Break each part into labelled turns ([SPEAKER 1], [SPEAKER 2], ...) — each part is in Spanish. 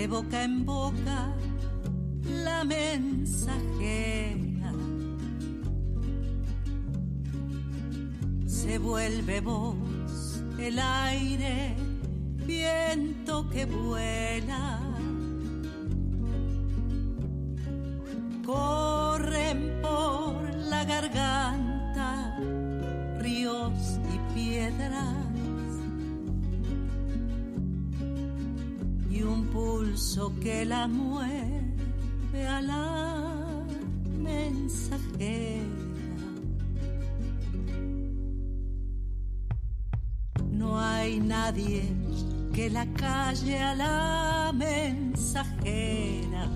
[SPEAKER 1] de boca en boca la mensajera se vuelve voz, el aire, viento que vuela. Corren por la garganta ríos y piedras y un pulso que la mueve a la mensajera. No hay nadie que la calle a la mensajera.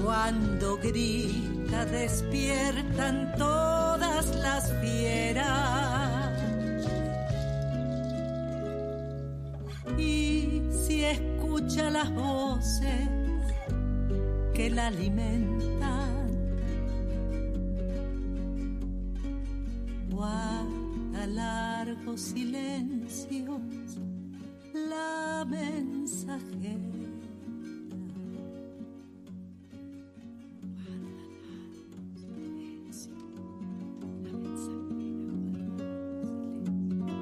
[SPEAKER 1] Cuando grita despiertan todas las fieras. Y si escucha las voces que la alimentan, guarda largos silencios la mensajera.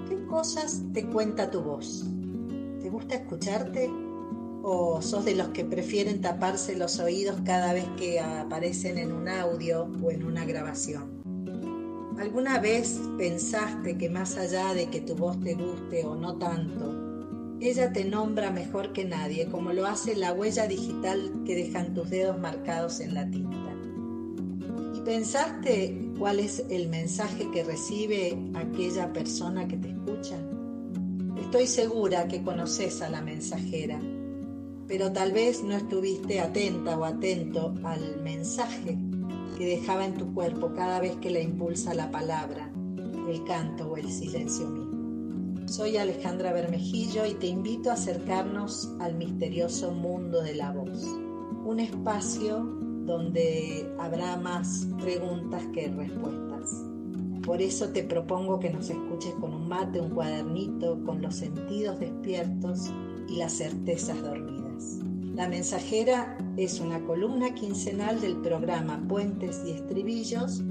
[SPEAKER 2] ¿Qué cosas te cuenta tu voz? ¿Te gusta escucharte? ¿O sos de los que prefieren taparse los oídos cada vez que aparecen en un audio o en una grabación? ¿Alguna vez pensaste que más allá de que tu voz te guste o no tanto, ella te nombra mejor que nadie, como lo hace la huella digital que dejan tus dedos marcados en la tinta? ¿Y pensaste cuál es el mensaje que recibe aquella persona que te escucha? Estoy segura que conoces a la mensajera, pero tal vez no estuviste atenta o atento al mensaje que dejaba en tu cuerpo cada vez que la impulsa la palabra, el canto o el silencio mismo. Soy Alejandra Bermejillo y te invito a acercarnos al misterioso mundo de la voz, un espacio donde habrá más preguntas que respuestas. Por eso te propongo que nos escuches con un mate, un cuadernito, con los sentidos despiertos y las certezas dormidas. La Mensajera es una columna quincenal del programa Puentes y Estribillos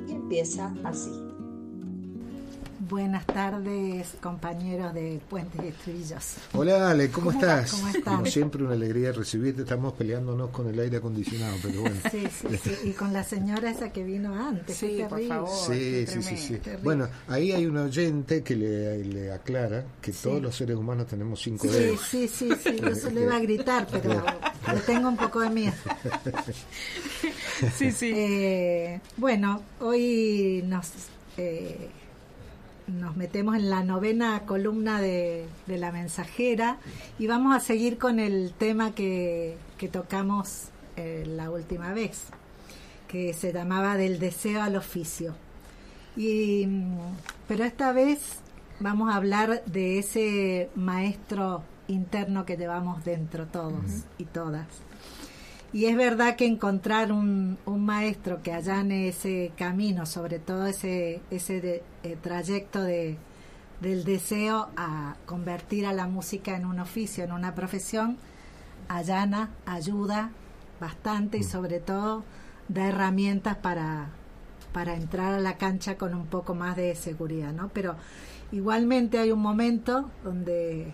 [SPEAKER 2] y empieza así.
[SPEAKER 3] Buenas tardes, compañeros de Puentes y Estribillos.
[SPEAKER 4] Hola Ale, ¿cómo estás?
[SPEAKER 3] ¿Cómo estás?
[SPEAKER 4] Como siempre, una alegría recibirte. Estamos peleándonos con el aire acondicionado, pero bueno.
[SPEAKER 3] Sí. Y con la señora esa que vino antes.
[SPEAKER 5] Sí,
[SPEAKER 3] qué
[SPEAKER 5] por
[SPEAKER 3] terrible.
[SPEAKER 5] favor.
[SPEAKER 4] Sí.
[SPEAKER 3] Terrible.
[SPEAKER 4] Bueno, ahí hay un oyente que le aclara que todos los seres humanos tenemos 5
[SPEAKER 3] Sí,
[SPEAKER 4] dedos.
[SPEAKER 3] sí, yo se lo iba a gritar, pero le tengo un poco de miedo.
[SPEAKER 5] Sí.
[SPEAKER 3] Bueno, hoy nos metemos en la 9ª columna de La Mensajera y vamos a seguir con el tema que tocamos la última vez, que se llamaba Del deseo al oficio. Pero esta vez vamos a hablar de ese maestro interno que llevamos dentro todos y todas. Y es verdad que encontrar un maestro que allane ese camino, sobre todo ese trayecto del deseo a convertir a la música en un oficio, en una profesión, allana, ayuda bastante y sobre todo da herramientas para entrar a la cancha con un poco más de seguridad, ¿no? Pero igualmente hay un momento donde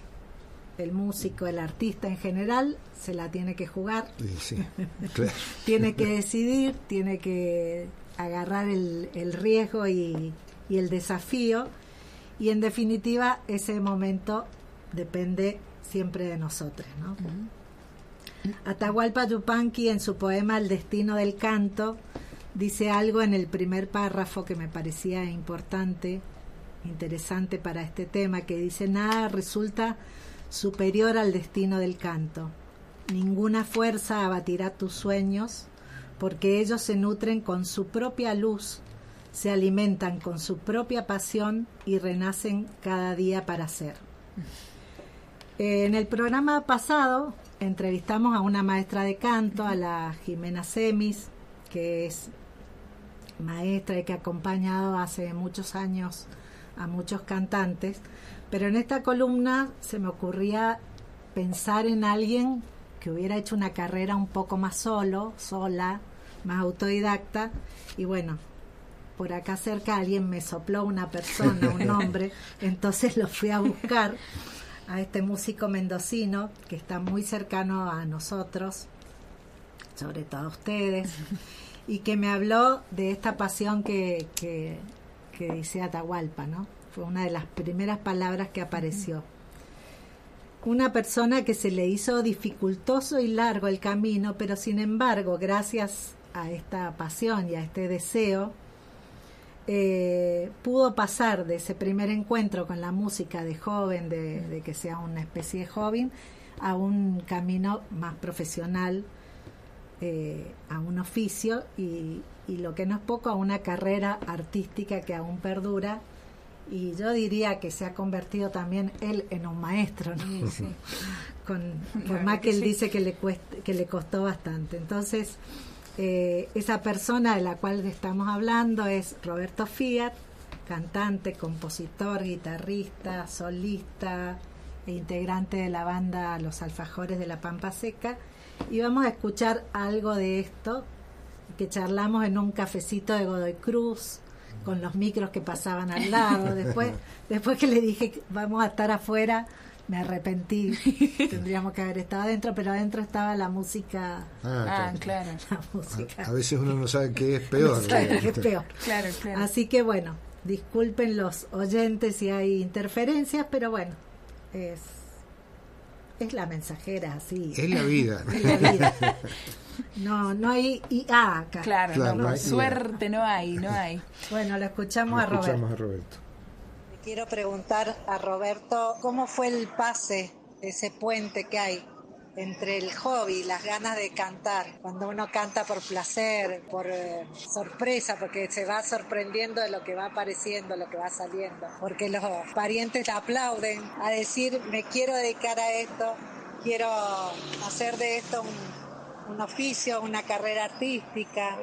[SPEAKER 3] el músico, el artista en general, se la tiene que jugar,
[SPEAKER 4] Sí, claro.
[SPEAKER 3] tiene que decidir, tiene que agarrar el riesgo y el desafío, y en definitiva ese momento depende siempre de nosotros, ¿no? Atahualpa Yupanqui, en su poema El destino del canto, dice algo en el primer párrafo que me parecía interesante para este tema, que dice: nada resulta superior al destino del canto. Ninguna fuerza abatirá tus sueños, porque ellos se nutren con su propia luz, se alimentan con su propia pasión y renacen cada día para ser. En el programa pasado entrevistamos a una maestra de canto, a la Jimena Semis, que es maestra y que ha acompañado hace muchos años a muchos cantantes, Pero en esta columna se me ocurría pensar en alguien que hubiera hecho una carrera un poco más sola, más autodidacta, y bueno, por acá cerca alguien me sopló una persona, un nombre, entonces lo fui a buscar a este músico mendocino que está muy cercano a nosotros, sobre todo a ustedes, y que me habló de esta pasión que dice Atahualpa, ¿no? Fue una de las primeras palabras que apareció. Una persona que se le hizo dificultoso y largo el camino, pero sin embargo, gracias a esta pasión y a este deseo, pudo pasar de ese primer encuentro con la música de joven, de que sea una especie de joven, a un camino más profesional, a un oficio y lo que no es poco, a una carrera artística que aún perdura. Y yo diría que se ha convertido también él en un maestro, ¿no? Sí. Por más que él dice que le costó bastante. Entonces, esa persona de la cual estamos hablando es Roberto Fiat, cantante, compositor, guitarrista, solista e integrante de la banda Los Alfajores de la Pampa Seca. Y vamos a escuchar algo de esto que charlamos en un cafecito de Godoy Cruz, con los micros que pasaban al lado. Después que le dije que vamos a estar afuera, me arrepentí. Tendríamos que haber estado adentro, pero adentro estaba la música.
[SPEAKER 5] Claro.
[SPEAKER 3] La música.
[SPEAKER 4] A veces uno no sabe qué es peor.
[SPEAKER 3] Qué es peor.
[SPEAKER 5] Claro.
[SPEAKER 3] Así que bueno, disculpen los oyentes si hay interferencias, pero bueno, es la mensajera, así.
[SPEAKER 4] Es la vida.
[SPEAKER 3] Es la vida. No hay IA acá.
[SPEAKER 5] Claro,
[SPEAKER 4] no hay
[SPEAKER 5] suerte
[SPEAKER 4] IA.
[SPEAKER 5] no hay.
[SPEAKER 3] Bueno, lo escuchamos a Roberto.
[SPEAKER 2] Le quiero preguntar a Roberto, ¿cómo fue el pase, ese puente que hay entre el hobby, las ganas de cantar, cuando uno canta por placer, por sorpresa, porque se va sorprendiendo de lo que va apareciendo, lo que va saliendo, porque los parientes aplauden a decir, me quiero dedicar a esto, quiero hacer de esto un oficio, una carrera artística,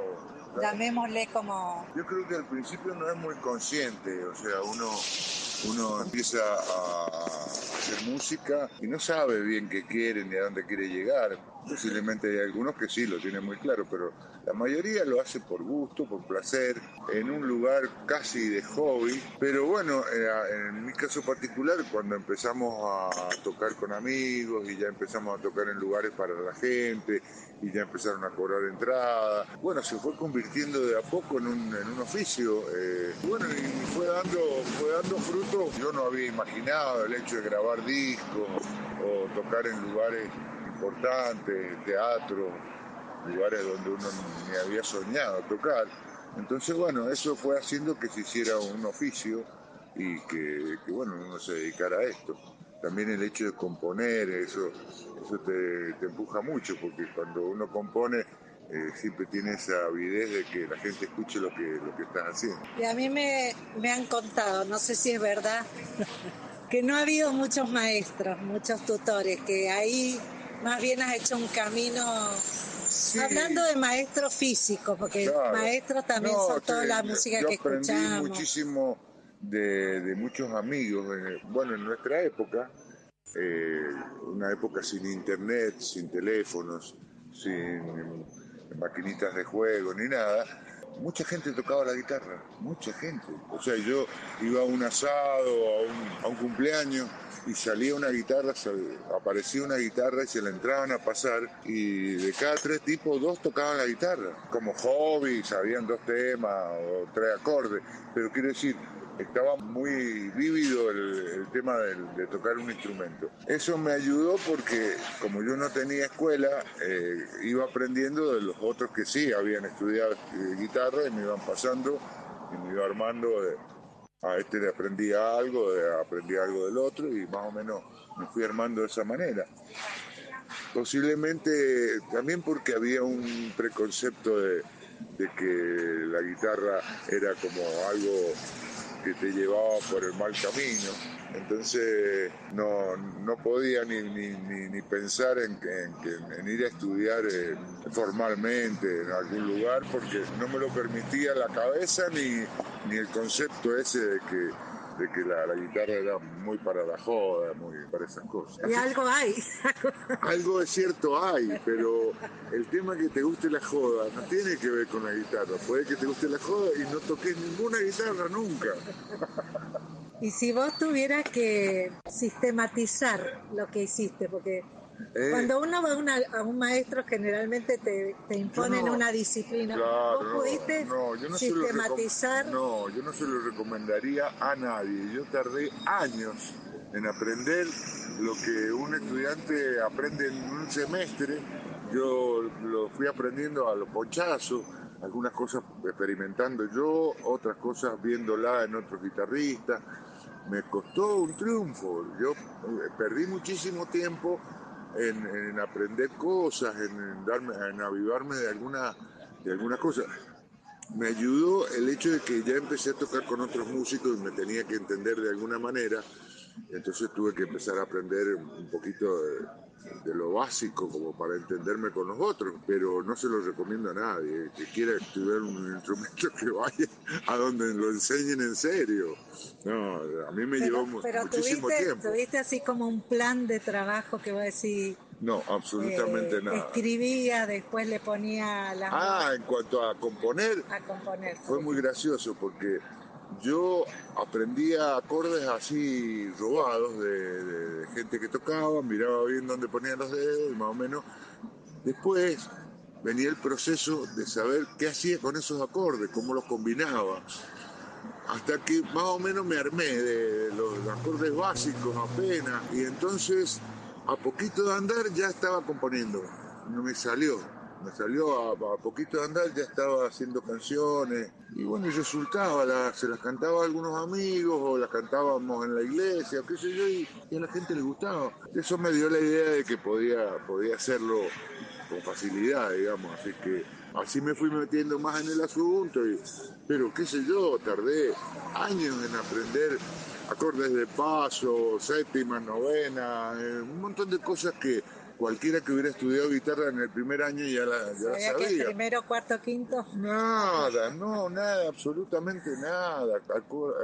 [SPEAKER 2] llamémosle como...
[SPEAKER 6] Yo creo que al principio no es muy consciente, o sea, uno empieza a hacer música y no sabe bien qué quiere ni a dónde quiere llegar. Posiblemente hay algunos que sí lo tienen muy claro, pero la mayoría lo hace por gusto, por placer, en un lugar casi de hobby. Pero bueno, en mi caso particular, cuando empezamos a tocar con amigos y ya empezamos a tocar en lugares para la gente y ya empezaron a cobrar entrada, bueno, se fue convirtiendo de a poco en un oficio. Bueno, y fue dando fruto. Yo no había imaginado el hecho de grabar discos o tocar en lugares importantes, teatro, lugares donde uno ni había soñado tocar. Entonces, bueno, eso fue haciendo que se hiciera un oficio y que bueno, uno se dedicara a esto. También el hecho de componer, eso te empuja mucho, porque cuando uno compone siempre tiene esa avidez de que la gente escuche lo que estás haciendo.
[SPEAKER 2] Y a mí me han contado, no sé si es verdad, que no ha habido muchos maestros, muchos tutores, que ahí más bien has hecho un camino, sí. Hablando de maestros físicos, porque claro, maestros también son toda la música que escuchamos. Yo aprendí
[SPEAKER 6] muchísimo de muchos amigos, bueno, en nuestra época, una época sin internet, sin teléfonos, sin maquinitas de juego ni nada, mucha gente tocaba la guitarra, mucha gente. O sea, yo iba a un asado, a un cumpleaños y salía una guitarra, aparecía una guitarra y se la entraban a pasar, y de cada 3 tipos 2 tocaban la guitarra. Como hobby, sabían 2 temas o 3 acordes, pero quiero decir, estaba muy vívido el tema de tocar un instrumento. Eso me ayudó porque como yo no tenía escuela, iba aprendiendo de los otros que sí habían estudiado guitarra y me iban pasando y me iba armando. A este le aprendí algo del otro y más o menos me fui armando de esa manera. Posiblemente también porque había un preconcepto de que la guitarra era como algo que te llevaba por el mal camino, entonces no podía ni pensar en ir a estudiar formalmente en algún lugar, porque no me lo permitía la cabeza ni el concepto ese de que de que la guitarra era muy para la joda, muy para esas cosas.
[SPEAKER 2] Y algo hay.
[SPEAKER 6] Algo de cierto hay, pero el tema que te guste la joda no tiene que ver con la guitarra. Puede que te guste la joda y no toques ninguna guitarra nunca.
[SPEAKER 2] Y si vos tuvieras que sistematizar lo que hiciste, porque cuando uno va a un maestro generalmente te imponen una disciplina.
[SPEAKER 6] Claro,
[SPEAKER 2] ¿Vos pudiste
[SPEAKER 6] yo no
[SPEAKER 2] sistematizar?
[SPEAKER 6] yo no se lo recomendaría a nadie. Yo tardé años en aprender lo que un estudiante aprende en un semestre. Yo lo fui aprendiendo a los ponchazos, algunas cosas experimentando yo, otras cosas viéndola en otros guitarristas. Me costó un triunfo. Yo perdí muchísimo tiempo en aprender cosas, en avivarme de alguna cosa. Me ayudó el hecho de que ya empecé a tocar con otros músicos y me tenía que entender de alguna manera. Entonces tuve que empezar a aprender un poquito de lo básico como para entenderme con los otros, pero no se lo recomiendo a nadie. Que quiera estudiar un instrumento, que vaya a donde lo enseñen en serio. No, a mí me llevó muchísimo tiempo.
[SPEAKER 2] ¿Tuviste así como un plan de trabajo que vos decís?
[SPEAKER 6] No, absolutamente nada.
[SPEAKER 2] Escribía, después le ponía las...
[SPEAKER 6] En cuanto a componer, fue muy gracioso porque yo aprendía acordes así robados de gente que tocaba, miraba bien dónde ponían los dedos y más o menos. Después venía el proceso de saber qué hacía con esos acordes, cómo los combinaba. Hasta que más o menos me armé de los acordes básicos apenas. Y entonces, a poquito de andar ya estaba componiendo. No me salió a poquito de andar, ya estaba haciendo canciones. Y bueno, yo soltaba, se las cantaba a algunos amigos o las cantábamos en la iglesia, qué sé yo, y a la gente le gustaba. Eso me dio la idea de que podía hacerlo con facilidad, digamos. Así que así me fui metiendo más en el asunto. Pero qué sé yo, tardé años en aprender acordes de paso, séptimas, novenas, un montón de cosas que cualquiera que hubiera estudiado guitarra en el primer año ya la sabía.
[SPEAKER 2] ¿Que el primero, cuarto, quinto?
[SPEAKER 6] Nada, absolutamente nada.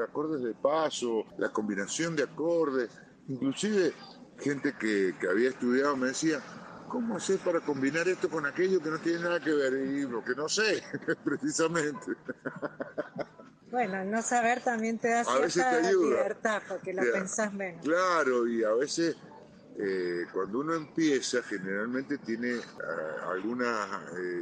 [SPEAKER 6] Acordes de paso, la combinación de acordes. Inclusive gente que había estudiado me decía, ¿cómo haces para combinar esto con aquello que no tiene nada que ver? Y lo que no sé, precisamente.
[SPEAKER 2] Bueno, el no saber también te da cierta libertad, porque lo pensás menos.
[SPEAKER 6] Claro, y a veces cuando uno empieza generalmente tiene algunas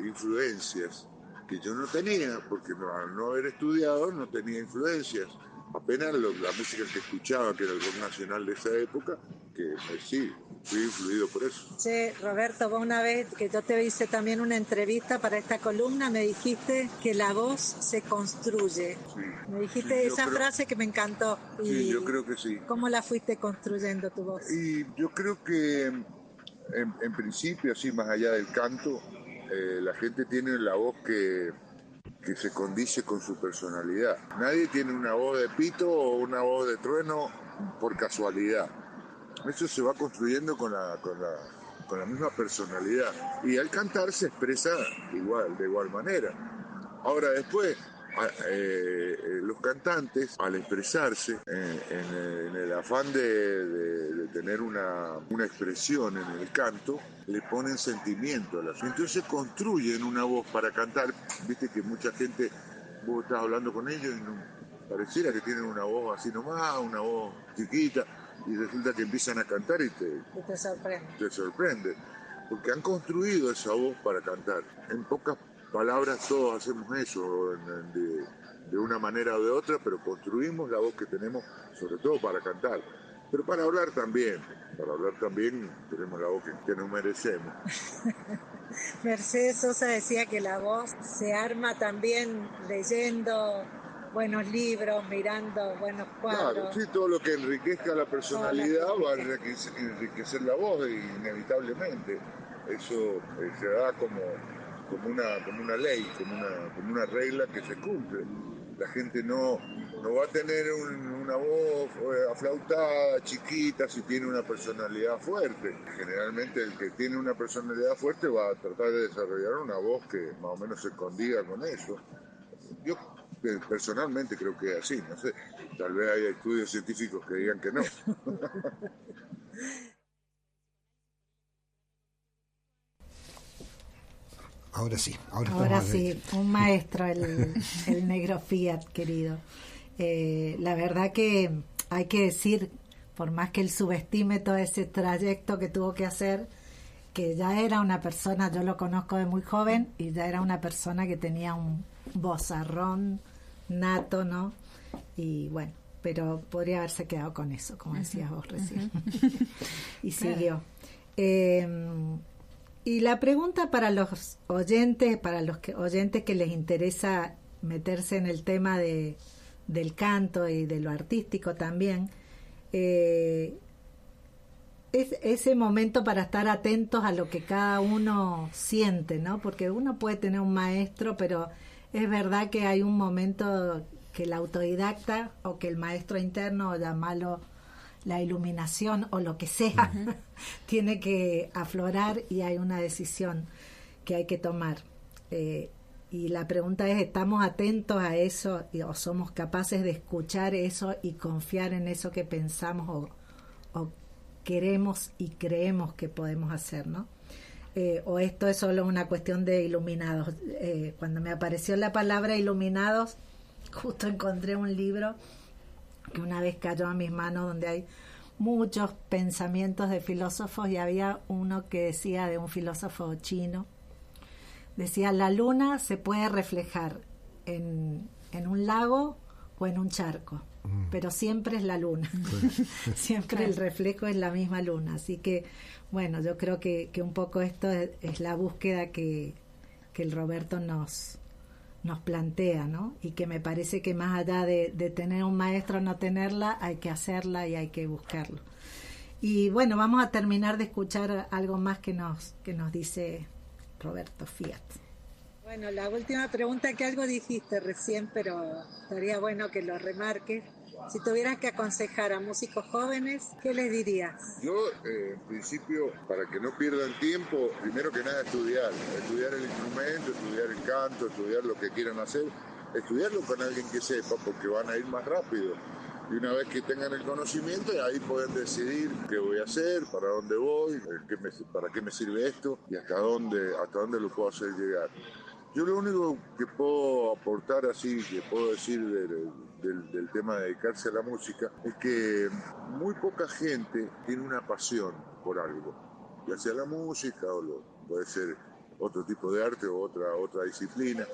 [SPEAKER 6] influencias que yo no tenía, porque al no haber estudiado no tenía influencias. Apenas la música que escuchaba, que era el rock nacional de esa época, que sí, fui influido por eso.
[SPEAKER 2] Che, Roberto, vos una vez que yo te hice también una entrevista para esta columna, me dijiste que la voz se construye. Sí. Me dijiste esa frase que me encantó.
[SPEAKER 6] Sí, yo creo que sí.
[SPEAKER 2] ¿Cómo la fuiste construyendo tu voz?
[SPEAKER 6] Y yo creo que en principio, así más allá del canto, la gente tiene la voz que se condice con su personalidad. Nadie tiene una voz de pito o una voz de trueno por casualidad. Eso se va construyendo con la misma personalidad. Y al cantar se expresa de igual manera. Ahora después, los cantantes, al expresarse en el afán de tener una expresión en el canto, le ponen sentimiento a la. Entonces construyen una voz para cantar. Viste que mucha gente, vos estás hablando con ellos y pareciera que tienen una voz así nomás, una voz chiquita, y resulta que empiezan a cantar y te sorprende. Te sorprende, porque han construido esa voz para cantar. En pocas palabras todos hacemos eso de una manera o de otra, pero construimos la voz que tenemos sobre todo para cantar. Pero para hablar también tenemos la voz que nos merecemos.
[SPEAKER 2] Mercedes Sosa decía que la voz se arma también leyendo buenos libros, mirando buenos cuadros.
[SPEAKER 6] Claro, sí, todo lo que enriquezca la personalidad va a enriquecer la voz inevitablemente. Eso se da como una ley, como una regla que se cumple. La gente no va a tener una voz aflautada, chiquita, si tiene una personalidad fuerte. Generalmente el que tiene una personalidad fuerte va a tratar de desarrollar una voz que más o menos se condiga con eso. Yo Personalmente creo que es así, no sé, tal vez haya estudios científicos que digan que no.
[SPEAKER 4] Ahora sí,
[SPEAKER 3] ahora sí, un maestro, el negro Fiat, querido. La verdad que hay que decir, por más que él subestime todo ese trayecto que tuvo que hacer, que ya era una persona, yo lo conozco de muy joven, y ya era una persona que tenía un vozarrón nato, ¿no? Y bueno, pero podría haberse quedado con eso, como decías vos recién. Y siguió. Y la pregunta para los oyentes, oyentes que les interesa meterse en el tema del canto y de lo artístico también, es ese momento para estar atentos a lo que cada uno siente, ¿no? Porque uno puede tener un maestro, pero es verdad que hay un momento que el autodidacta o que el maestro interno, o llamarlo la iluminación o lo que sea, tiene que aflorar, y hay una decisión que hay que tomar. Y la pregunta es, ¿estamos atentos a eso o somos capaces de escuchar eso y confiar en eso que pensamos o queremos y creemos que podemos hacer, ¿no? O esto es solo una cuestión de iluminados. Cuando me apareció la palabra iluminados, justo encontré un libro que una vez cayó a mis manos, donde hay muchos pensamientos de filósofos, y había uno que decía, de un filósofo chino, decía: la luna se puede reflejar en un lago o en un charco, pero siempre es la luna. Siempre el reflejo es la misma luna. Así que, bueno, yo creo que un poco esto es la búsqueda que el Roberto nos plantea, ¿no? Y que me parece que más allá de tener un maestro o no tenerla, hay que hacerla y hay que buscarlo. Y bueno, vamos a terminar de escuchar algo más que nos dice Roberto Fiat.
[SPEAKER 2] Bueno, la última pregunta, que algo dijiste recién, pero estaría bueno que lo remarques. Si tuvieras que aconsejar a músicos jóvenes, ¿qué les dirías?
[SPEAKER 6] Yo, en principio, para que no pierdan tiempo, primero que nada estudiar el instrumento, estudiar el canto, estudiar lo que quieran hacer, estudiarlo con alguien que sepa, porque van a ir más rápido. Y una vez que tengan el conocimiento, ahí pueden decidir qué voy a hacer, para dónde voy, para qué me sirve esto y hasta dónde lo puedo hacer llegar. Yo lo único que puedo aportar, así que puedo decir del tema de dedicarse a la música, es que muy poca gente tiene una pasión por algo, ya sea la música puede ser otro tipo de arte o otra disciplina,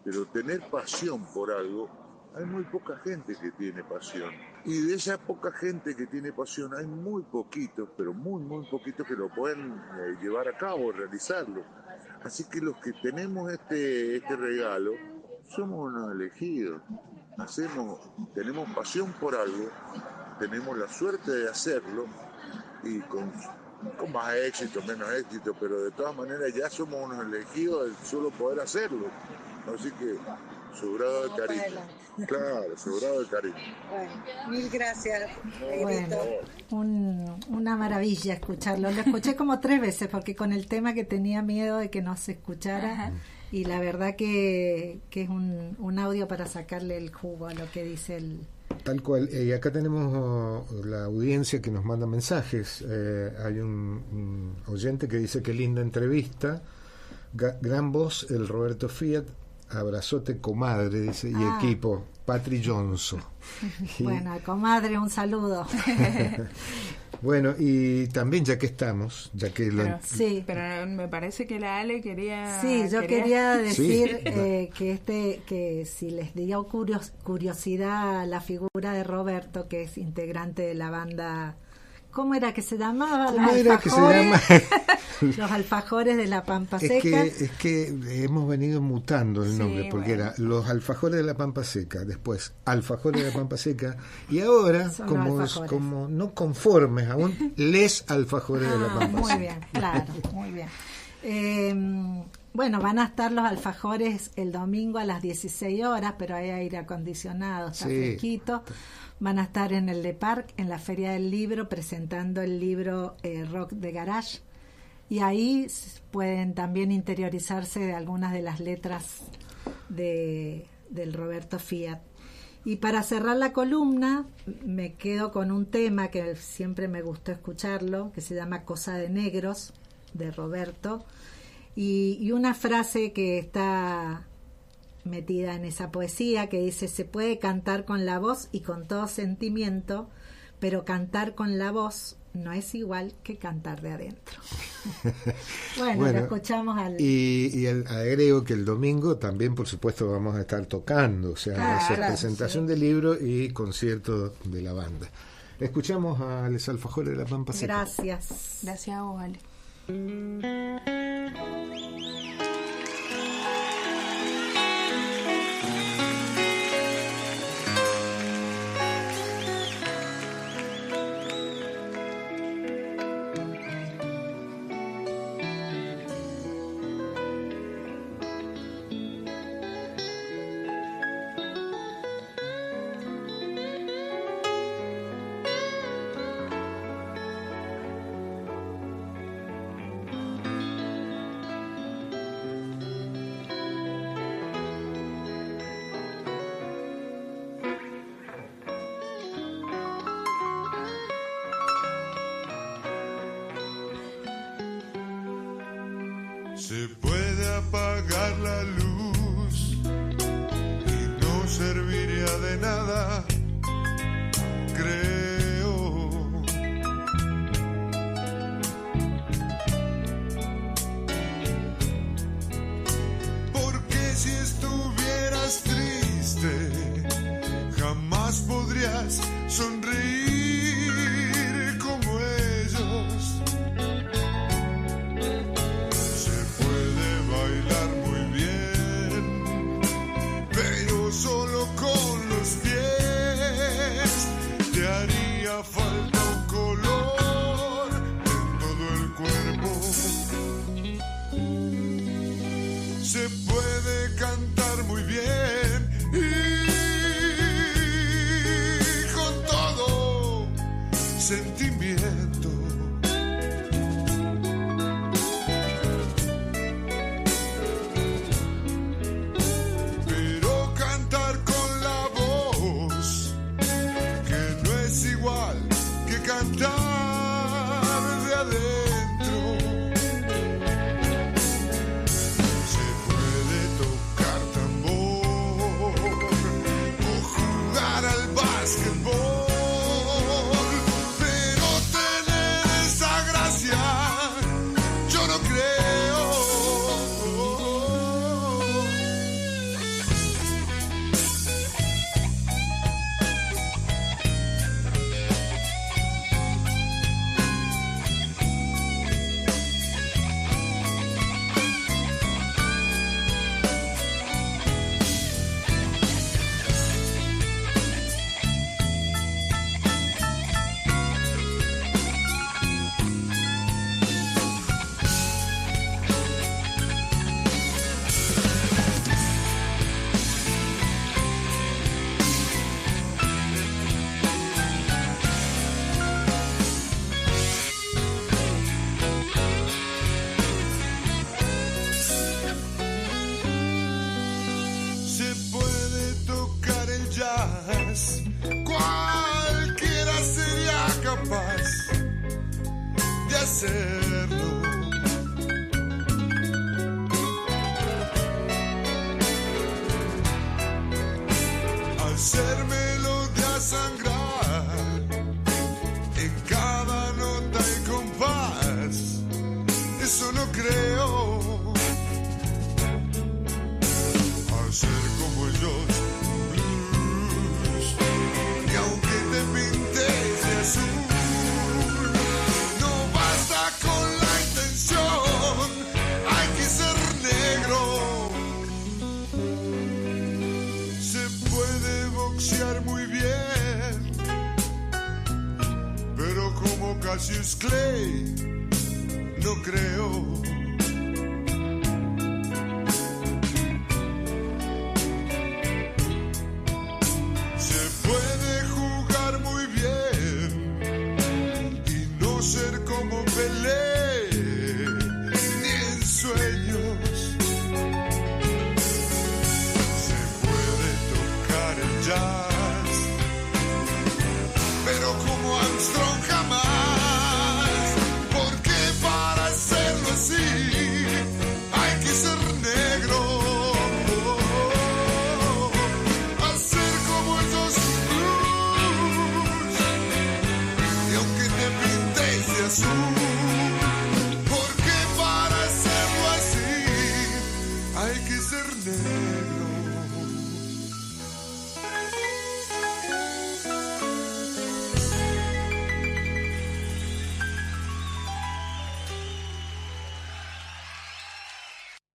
[SPEAKER 6] pero tener pasión por algo, hay muy poca gente que tiene pasión. Y de esa poca gente que tiene pasión, hay muy poquitos, pero muy, muy poquitos que lo pueden llevar a cabo, realizarlo. Así que los que tenemos este regalo, somos unos elegidos. Tenemos pasión por algo, tenemos la suerte de hacerlo, y con más éxito, menos éxito, pero de todas maneras ya somos unos elegidos del solo poder hacerlo. Así que sobrado de cariño. Claro, sobrado de cariño.
[SPEAKER 2] Bueno, mil gracias.
[SPEAKER 3] Bueno, una maravilla escucharlo. Lo escuché como 3 veces, porque con el tema que tenía miedo de que no se escuchara. Ajá. Y la verdad que es un audio para sacarle el jugo a lo que dice el...
[SPEAKER 4] Tal cual. Y acá tenemos la audiencia que nos manda mensajes. Hay un oyente que dice: qué linda entrevista, gran voz el Roberto Fiat, abrazote comadre, dice, y equipo, Patri Johnson.
[SPEAKER 3] Bueno, comadre, un saludo.
[SPEAKER 4] Bueno, y también ya que estamos,
[SPEAKER 5] pero me parece que la Ale quería...
[SPEAKER 3] Sí, yo quería decir que si les dio curiosidad la figura de Roberto, que es integrante de la banda... ¿Cómo era que se llamaba? Los alfajores de la Pampa Seca.
[SPEAKER 4] Es que hemos venido mutando el nombre, porque era los alfajores de la Pampa Seca, después alfajores de la Pampa Seca, y ahora, como no conformes aún, les alfajores de la Pampa Seca.
[SPEAKER 3] Muy bien, claro, muy bien. Bueno, van a estar los alfajores el domingo a las 16 horas, pero hay aire acondicionado, está fresquito. Van a estar en el Le Parc, en la Feria del Libro, presentando el libro Rock de Garage. Y ahí pueden también interiorizarse de algunas de las letras de del Roberto Fiat. Y para cerrar la columna me quedo con un tema que siempre me gustó escucharlo, que se llama Cosa de Negros, de Roberto, y una frase que está metida en esa poesía que dice: se puede cantar con la voz y con todo sentimiento, pero cantar con la voz no es igual que cantar de adentro. Bueno, lo escuchamos
[SPEAKER 4] y agrego que el domingo también, por supuesto, vamos a estar tocando, o sea, va a ser presentación de libro y concierto de la banda. Escuchamos a Les Alfajores de la Pampa Seca.
[SPEAKER 3] Gracias.
[SPEAKER 5] Gracias a vos, Ale.
[SPEAKER 7] Se puede apagar la luz y no serviría de nada, creo. Porque si estuvieras triste, jamás podrías sonreír como ellos. Solo con los pies te haría falta un color en todo el cuerpo. Se puede cantar muy bien y con todo sentimiento. Cantar de adentro. Se puede tocar tambor o jugar al básquetbol, pero tener esa gracia yo no creo. Cualquiera sería capaz de hacerlo. Al ser